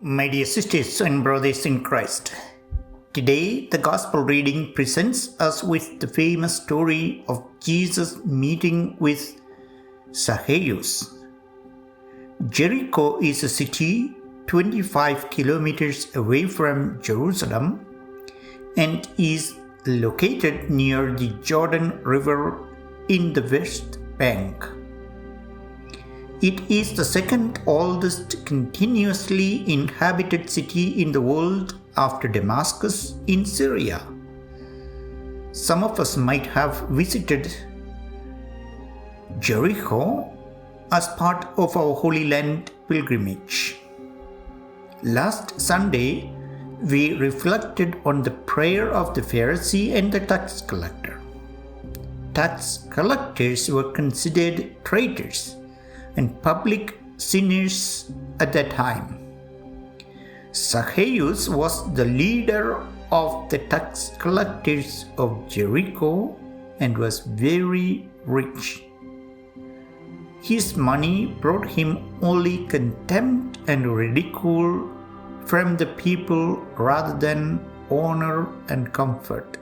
My dear sisters and brothers in Christ, today the Gospel reading presents us with the famous story of Jesus meeting with Zacchaeus. Jericho is a city 25 kilometers away from Jerusalem and is located near the Jordan River in the West Bank. It is the second oldest continuously inhabited city in the world after Damascus in Syria. Some of us might have visited Jericho as part of our Holy Land pilgrimage. Last Sunday, we reflected on the prayer of the Pharisee and the tax collector. Tax collectors were considered traitors and public sinners at that time. Zacchaeus was the leader of the tax collectors of Jericho and was very rich. His money brought him only contempt and ridicule from the people rather than honor and comfort.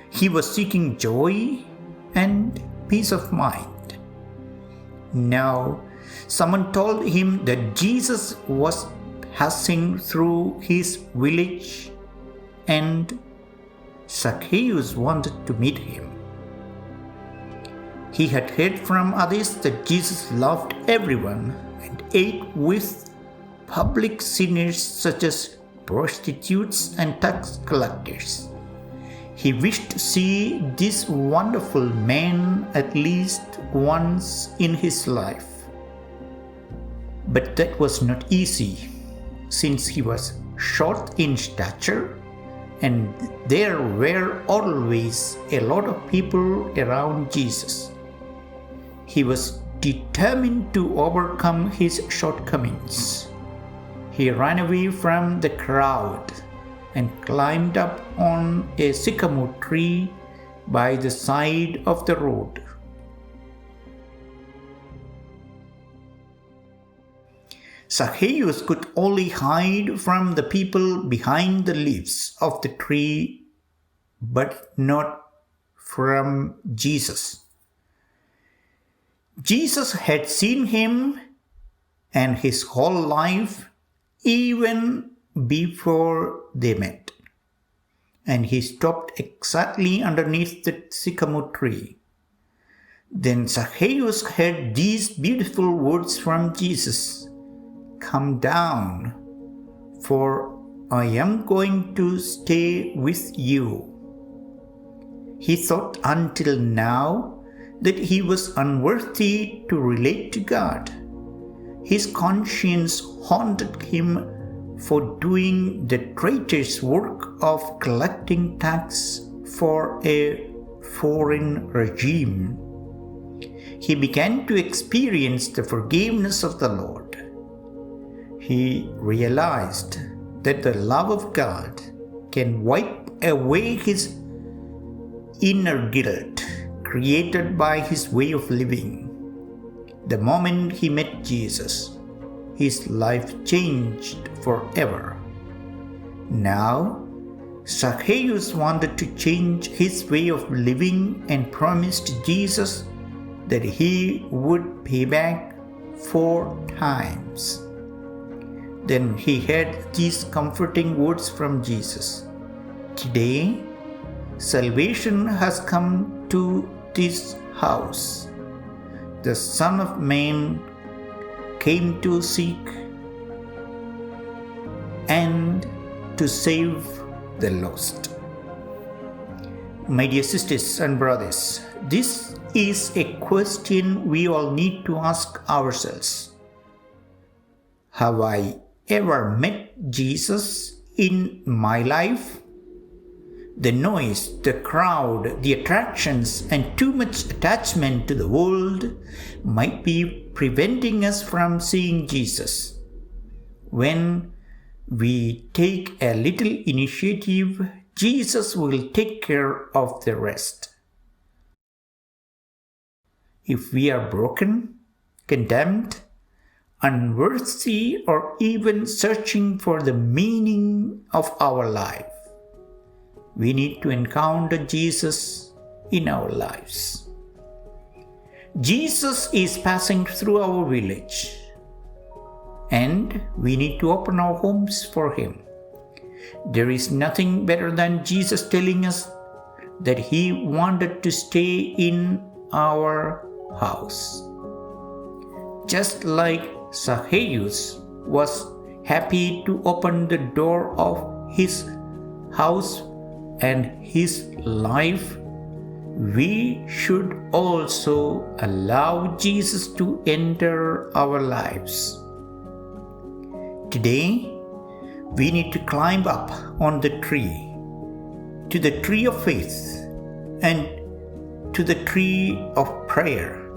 He was seeking joy and peace of mind. Now, someone told him that Jesus was passing through his village and Zacchaeus wanted to meet him. He had heard from others that Jesus loved everyone and ate with public sinners such as prostitutes and tax collectors. He wished to see this wonderful man at least once in his life. But that was not easy, since he was short in stature and there were always a lot of people around Jesus. He was determined to overcome his shortcomings. He ran away from the crowd and climbed up on a sycamore tree by the side of the road. Zacchaeus could only hide from the people behind the leaves of the tree, but not from Jesus. Jesus had seen him and his whole life even before they met, and he stopped exactly underneath the sycamore tree. Then Zacchaeus heard these beautiful words from Jesus: "Come down, for I am going to stay with you." He thought until now that he was unworthy to relate to God. His conscience haunted him for doing the traitor's work of collecting tax for a foreign regime. He began to experience the forgiveness of the Lord. He realized that the love of God can wipe away his inner guilt created by his way of living. The moment he met Jesus, his life changed forever. Now, Zacchaeus wanted to change his way of living and promised Jesus that he would pay back 4 times. Then he heard these comforting words from Jesus: "Today, salvation has come to this house. The Son of Man came to seek and to save the lost." My dear sisters and brothers, this is a question we all need to ask ourselves. Have I ever met Jesus in my life? The noise, the crowd, the attractions, and too much attachment to the world might be preventing us from seeing Jesus. When we take a little initiative, Jesus will take care of the rest. If we are broken, condemned, unworthy, or even searching for the meaning of our life. We need to encounter Jesus in our lives. Jesus is passing through our village, and we need to open our homes for Him. There is nothing better than Jesus telling us that He wanted to stay in our house. Just like Zacchaeus was happy to open the door of his house and his life, we should also allow Jesus to enter our lives. Today, we need to climb up on the tree, to the tree of faith and to the tree of prayer.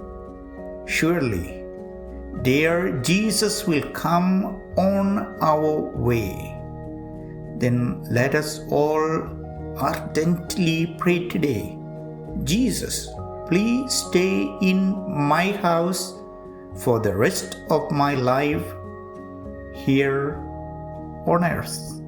Surely, there Jesus will come on our way. Then let us all ardently pray today. Jesus, please stay in my house for the rest of my life here on earth.